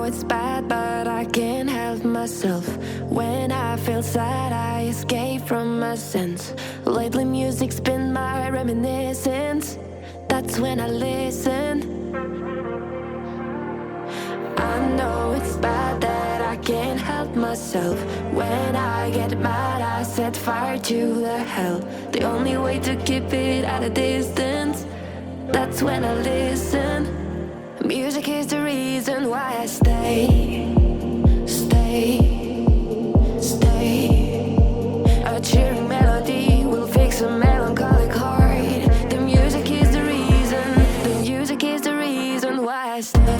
it's bad, but I can't help myself. When I feel sad, I escape from my sense. Lately music's been my reminiscence. That's when I listen. I know it's bad that I can't help myself. When I get mad, I set fire to the hell. The only way to keep it at a distance, that's when I listen. Music is the reason why I stay. A cheering melody will fix a melancholic heart. The music is the reason. The music is the reason why I stay.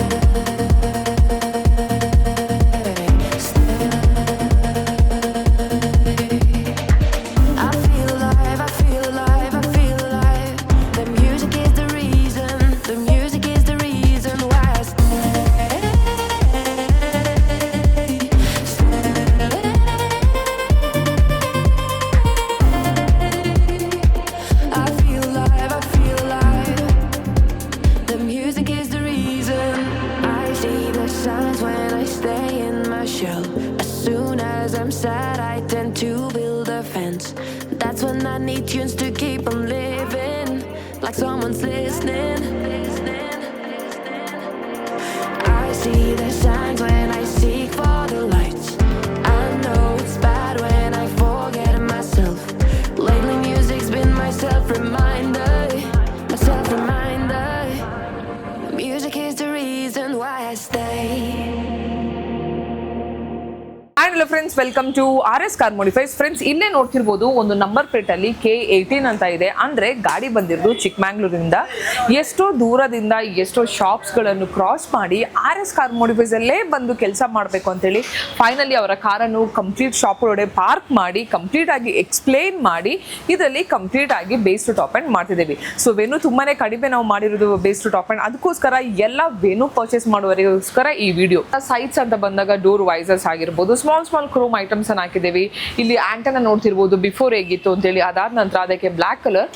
That's when I need tunes to keep on living, like someone's listening. I see the signs when I seek for the lights. I know it's bad when I forget myself. Lately music's been my self-reminder. Music is the reason why I stay. Hello friends, welcome to RS Car Modifiers. Friends, ಇಲ್ಲೇ ನೋಡ್ತಿರ್ಬೋದು ಒಂದು number plate ಅಲ್ಲಿ K18 ಅಂತ ಇದೆ. ಅಂದ್ರೆ ಗಾಡಿ ಬಂದಿರೋದು ಚಿಕ್ಕಮಂಗ್ಳೂರಿಂದ ಎಷ್ಟೋ ದೂರದಿಂದ ಎಷ್ಟೋ ಶಾಪ್ಸ್ ಗಳನ್ನು ಕ್ರಾಸ್ ಮಾಡಿ RS Car Modifiers ಅಲ್ಲೇ ಬಂದು ಕೆಲಸ ಮಾಡಬೇಕು ಅಂತ ಹೇಳಿ ಫೈನಲಿ ಅವರ ಕಾರನ್ನು ಕಂಪ್ಲೀಟ್ ಶಾಪ್ ಒಳಗಡೆ ಪಾರ್ಕ್ ಮಾಡಿ ಕಂಪ್ಲೀಟ್ ಆಗಿ ಎಕ್ಸ್ಪ್ಲೇನ್ ಮಾಡಿ ಇದರಲ್ಲಿ ಕಂಪ್ಲೀಟ್ ಆಗಿ ಬೇಸ್ ಟು ಟಾಪ್ ಅಂಡ್ ಮಾಡ್ತಿದ್ದೀವಿ. ಸೊ ವೆನು ತುಂಬಾನೇ ಕಡಿಮೆ ನಾವು ಮಾಡಿರೋದು ಬೇಸ್ ಟು ಟಾಪ್ ಅಂಡ್, ಅದಕ್ಕೋಸ್ಕರ ಎಲ್ಲ ವೆನು ಪರ್ಚೇಸ್ ಮಾಡುವವರಿಗೋಸ್ಕರ ಈ ವಿಡಿಯೋ. ಸೈಟ್ಸ್ ಅಂತ ಬಂದಾಗ ಡೋರ್ ವೈಸರ್ಸ್ ಆಗಿರ್ಬೋದು, ಸ್ಮಾಲ್ ಕ್ರೋಮ್ ಐಟಮ್ಸ್ ಅನ್ನು ಹಾಕಿದ್ದೇವೆ. ಇಲ್ಲಿ ಆಂಟೆನಾ ನೋಡ್ತಿರ್ಬೋದು ಬಿಫೋರ್ ಹೇಗಿತ್ತು ಅಂತ ಹೇಳಿ, ಅದಾದ ನಂತರ ಅದಕ್ಕೆ ಬ್ಲಾಕ್ ಕಲರ್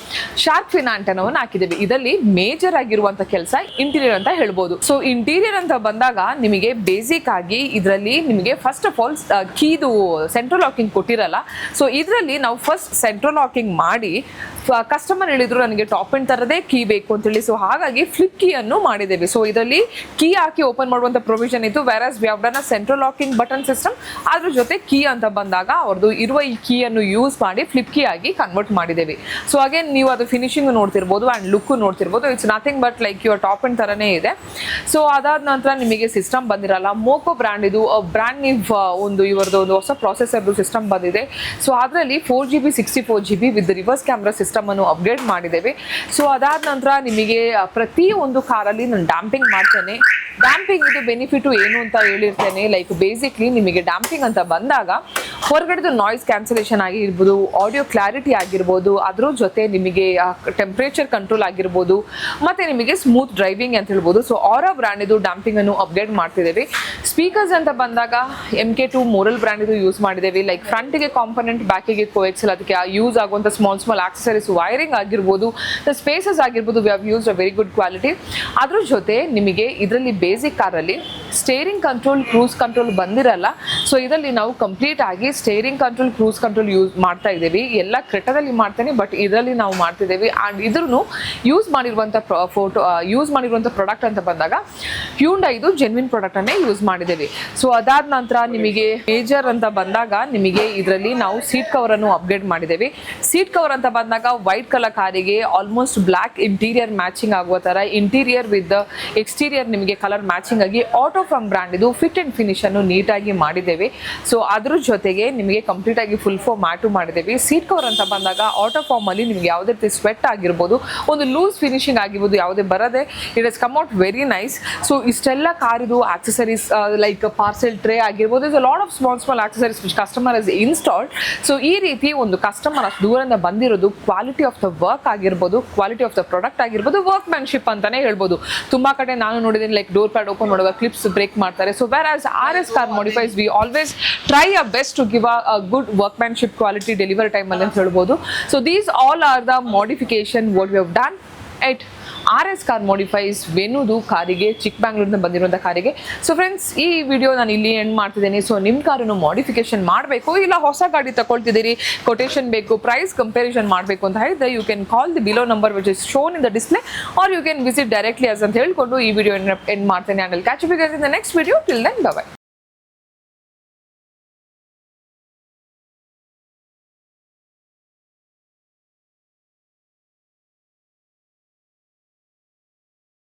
ಶಾರ್ಕ್ ಫಿನ್ ಆಂಟೆನಾವನ್ನು ಹಾಕಿದ್ದೇವೆ. ಇದರಲ್ಲಿ ಮೇಜರ್ ಆಗಿರುವಂತ ಕೆಲಸ ಇಂಟೀರಿಯರ್ ಅಂತ ಹೇಳ್ಬೋದು. ಸೊ ಇಂಟೀರಿಯರ್ ಅಂತ ಬಂದಾಗ ನಿಮಗೆ ಬೇಸಿಕ್ ಆಗಿ ಇದರಲ್ಲಿ ನಿಮಗೆ ಫಸ್ಟ್ ಆಫ್ ಆಲ್ ಕೀದು ಸೆಂಟ್ರಲ್ ಲಾಕಿಂಗ್ ಕೊಟ್ಟಿರಲ್ಲ. ಸೊ ಇದರಲ್ಲಿ ನಾವು ಫಸ್ಟ್ ಸೆಂಟ್ರಲ್ ಲಾಕಿಂಗ್ ಮಾಡಿ, ಕಸ್ಟಮರ್ ಹೇಳಿದ್ರು ನನಗೆ ಟಾಪ್ ಎಂಡ್ ತರದೇ ಕೀ ಬೇಕು ಅಂತ ಹೇಳಿ, ಸೊ ಹಾಗಾಗಿ ಫ್ಲಿಪ್ ಕೀ ಅನ್ನು ಮಾಡಿದ್ದೇವೆ. ಸೊ ಇದರಲ್ಲಿ ಕೀ ಹಾಕಿ ಓಪನ್ ಮಾಡುವಂತ ಪ್ರೊವಿಷನ್ ಇತ್ತು. Whereas we have done a central locking button system. ಅದ್ರ ಜೊತೆ ಕೀ ಅಂತ ಬಂದಾಗ ಅವ್ರದ್ದು ಇರುವ ಈ ಕೀ ಅನ್ನು ಯೂಸ್ ಮಾಡಿ ಫ್ಲಿಪ್ ಕೀ ಆಗಿ ಕನ್ವರ್ಟ್ ಮಾಡಿದ್ದೇವೆ. ಸೊ ಅಗೇನ್ ನೀವು ಅದು ಫಿನಿಶಿಂಗ್ ನೋಡ್ತಿರ್ಬೋದು ಅಂಡ್ ಲುಕ್ ನೋಡ್ತಿರ್ಬೋದು. It's nothing but like your top end ತರನೇ ಇದೆ. ಸೊ ಅದಾದ ನಂತರ ನಿಮಗೆ ಸಿಸ್ಟಮ್ ಬಂದಿರಲ್ಲ. ಮೋಕೋ ಬ್ರ್ಯಾಂಡ್ ಇದು ಬ್ರ್ಯಾಂಡ್ ನೀವು ಒಂದು ಇವರದ್ದು ಒಂದು ಹೊಸ ಪ್ರೊಸೆಸರ್ದು ಸಿಸ್ಟಮ್ ಬಂದಿದೆ. ಸೊ ಅದರಲ್ಲಿ 4GB 64GB with reverse camera system ಅನ್ನು ಅಪ್ಡೇಟ್ ಮಾಡಿದ್ದೇವೆ. ಸೊ ಅದಾದ ನಂತರ ನಿಮಗೆ ಪ್ರತಿ ಒಂದು ಕಾರಲ್ಲಿ ನಾನು ಡ್ಯಾಂಪಿಂಗ್ ಮಾಡ್ತೇನೆ. ಡ್ಯಾಂಪಿಂಗ್ ಇದು ಬೆನಿಫಿಟ್ ಏನು ಅಂತ ಹೇಳಿರ್ತೇನೆ. ಲೈಕ್ ಬೇಸಿಕ್ಲಿ ನಿಮಗೆ ಡ್ಯಾಂಪಿಂಗ್ ಅಂತ ಬಂದಾಗ ಹೊರಗಡೆದು ನಾಯ್ಸ್ ಕ್ಯಾನ್ಸಲೇಷನ್ ಆಗಿರ್ಬೋದು, ಆಡಿಯೋ ಕ್ಲಾರಿಟಿ ಆಗಿರ್ಬೋದು, ಅದ್ರ ಜೊತೆ ನಿಮಗೆ ಟೆಂಪ್ರೇಚರ್ ಕಂಟ್ರೋಲ್ ಆಗಿರ್ಬೋದು, ಮತ್ತೆ ನಿಮಗೆ ಸ್ಮೂತ್ ಡ್ರೈವಿಂಗ್ ಅಂತ ಹೇಳ್ಬೋದು. ಸೊ ಆರಾ ಬ್ರ್ಯಾಂಡ್ ಇದು ಡ್ಯಾಂಪಿಂಗ್ ಅನ್ನು ಅಪ್ಡೇಟ್ ಮಾಡ್ತಿದ್ದೇವೆ. ಸ್ಪೀಕರ್ಸ್ ಅಂತ ಬಂದಾಗ MK2 ಮೋರಲ್ ಬ್ರ್ಯಾಂಡ್ ಇದು ಯೂಸ್ ಮಾಡಿದ್ದೇವೆ. ಲೈಕ್ ಫ್ರಂಟಿಗೆ ಕಾಂಪೊನೆಂಟ್, ಬ್ಯಾಕಿಗೆ ಕೋಎಕ್ಸೆಲ್, ಅದಕ್ಕೆ ಯೂಸ್ ಆಗುವಂಥ ಸ್ಮಾಲ್ ಆಕ್ಸೆಸರೀಸ್, ವೈರಿಂಗ್ ಆಗಿರ್ಬೋದು, ಸ್ಪೇಸಸ್ ಆಗಿರ್ಬೋದು, we have used a very good quality. ಅದ್ರ ಜೊತೆ ನಿಮಗೆ ಇದರಲ್ಲಿ ಬೇಸಿಕ್ ಕಾರಲ್ಲಿ ಸ್ಟೇರಿಂಗ್ ಕಂಟ್ರೋಲ್, ಕ್ರೂಸ್ ಕಂಟ್ರೋಲ್ ಬಂದಿರಲ್ಲ. ಸೊ ಇದರಲ್ಲಿ ನಾವು ಕಂಪ್ಲೀಟ್ ಆಗಿ steering control, cruise control use ಮಾಡ್ತಾ ಇದ್ದೀವಿ. ಎಲ್ಲ ಕ್ರೆಟಾದಲ್ಲಿ ಮಾಡ್ತೇನೆ, ಬಟ್ ಇದರಲ್ಲಿ ನಾವು ಮಾಡ್ತಿದ್ದೇವೆ. ಆ್ಯಂಡ್ ಇದ್ರೂ ಯೂಸ್ ಮಾಡಿರುವಂಥ ಪ್ರಾಡಕ್ಟ್ ಅಂತ ಬಂದಾಗ Hyundai ಇದು ಜೆನ್ವಿನ್ ಪ್ರಾಡಕ್ಟ್ ಅನ್ನೇ ಯೂಸ್ ಮಾಡಿದ್ದೇವೆ. ಸೊ ಅದಾದ ನಂತರ ನಿಮಗೆ ಮೇಜರ್ ಅಂತ ಬಂದಾಗ ನಿಮಗೆ ಇದರಲ್ಲಿ ನಾವು ಸೀಟ್ ಕವರ್ ಅನ್ನು ಅಪ್ಗ್ರೇಡ್ ಮಾಡಿದ್ದೇವೆ. ಸೀಟ್ ಕವರ್ ಅಂತ ಬಂದಾಗ ವೈಟ್ ಕಲರ್ ಕಾರಿಗೆ ಆಲ್ಮೋಸ್ಟ್ ಬ್ಲಾಕ್ ಇಂಟೀರಿಯರ್ ಮ್ಯಾಚಿಂಗ್ ಆಗುವ ತರ ಇಂಟೀರಿಯರ್ ವಿತ್ ಎಕ್ಸ್ಟೀರಿಯರ್ ನಿಮಗೆ ಕಲರ್ ಮ್ಯಾಚಿಂಗ್ ಆಗಿ ಆಟೋ ಫ್ರಮ್ ಬ್ರ್ಯಾಂಡ್ ಇದು ಫಿಟ್ ಅಂಡ್ ಫಿನಿಶ್ ಅನ್ನು ನೀಟಾಗಿ ಮಾಡಿದ್ದೇವೆ. ಸೊ ಅದ್ರ ಜೊತೆಗೆ ನಿಮಗೆ ಕಂಪ್ಲೀಟ್ ಆಗಿ ಫುಲ್ ಫಾರ್ಮ್ ಮ್ಯಾಟು ಮಾಡಿದ್ದೇವೆ. ಸೀಟ್ ಕವರ್ ಅಂತ ಬಂದಾಗ ಆಟೋ ಫಾರ್ಮ್ ಅಲ್ಲಿ ನಿಮ್ಗೆ ಯಾವುದೇ ರೀತಿ ಸ್ವೆಟ್ ಆಗಿರ್ಬೋದು, ಒಂದು ಲೂಸ್ ಫಿನಿಶಿಂಗ್ ಆಗಿರ್ಬೋದು, ಯಾವುದೇ ಬರದೆ it has come out very nice. So ಇಷ್ಟೆಲ್ಲ ಕಾರಿದು ಆಕ್ಸೆಸರೀಸ್ ಲೈಕ್ ಪಾರ್ಸೆಲ್ ಟ್ರೇ ಆಗಿರ್ಬೋದು, is a lot of small accessories which customer has installed. So ಈ ರೀತಿ ಒಂದು ಕಸ್ಟಮರ್ ಅಷ್ಟು ದೂರದಿಂದ ಬಂದಿರೋದು ಕ್ವಾಲಿಟಿ ಆಫ್ ದ ವರ್ಕ್ ಆಗಿರ್ಬೋದು, ಕ್ವಾಲಿಟಿ ಆಫ್ ದ ಪ್ರಾಡಕ್ಟ್ ಆಗಿರ್ಬೋದು, ವರ್ಕ್ ಮ್ಯಾನ್ಶಿಪ್ ಅಂತಾನೆ ಹೇಳ್ಬೋದು. ತುಂಬಾ ಕಡೆ ನಾನು ನೋಡಿದ್ದೀನಿ ಲೈಕ್ ಡೋರ್ ಪ್ಯಾಡ್ ಓಪನ್ ಮಾಡುವಾಗ ಕ್ಲಿಪ್ಸ್ ಬ್ರೇಕ್ ಮಾಡ್ತಾರೆ. So whereas RS Car Modifiers we always try our best to give a good workmanship quality delivery time ಅಂತ ಹೇಳ್ಬೋದು. So these all are the modification what we have done at RS Car Modifiers ವೆನುದು ಕಾರಿಗೆ ಚಿಕ್ಕಮಂಗ್ಳೂರಿಂದ ಬಂದಿರುವಂಥ ಕಾರಿಗೆ. So friends, ಈ video ನಾನು ಇಲ್ಲಿ end ಮಾಡ್ತಿದ್ದೀನಿ. So ನಿಮ್ಮ ಕಾರನ್ನು ಮಾಡಿಫಿಕೇಶನ್ ಮಾಡಬೇಕು, ಇಲ್ಲ ಹೊಸ ಗಾಡಿ ತಗೊಳ್ತಿದ್ದೀರಿ, ಕೊಟೇಶನ್ ಬೇಕು, ಪ್ರೈಸ್ ಕಂಪ್ಯಾರಿಸನ್ ಮಾಡಬೇಕು ಅಂತ ಹೇಳಿದ್ರೆ you can call the below number which is shown in the display, or you can visit directly ಅಂತ ಹೇಳ್ಕೊಂಡು ಈ ವಿಡಿಯೋ ಎಂಡ್ ಮಾಡ್ತೇನೆ. And catch you guys in the next video. Till then by.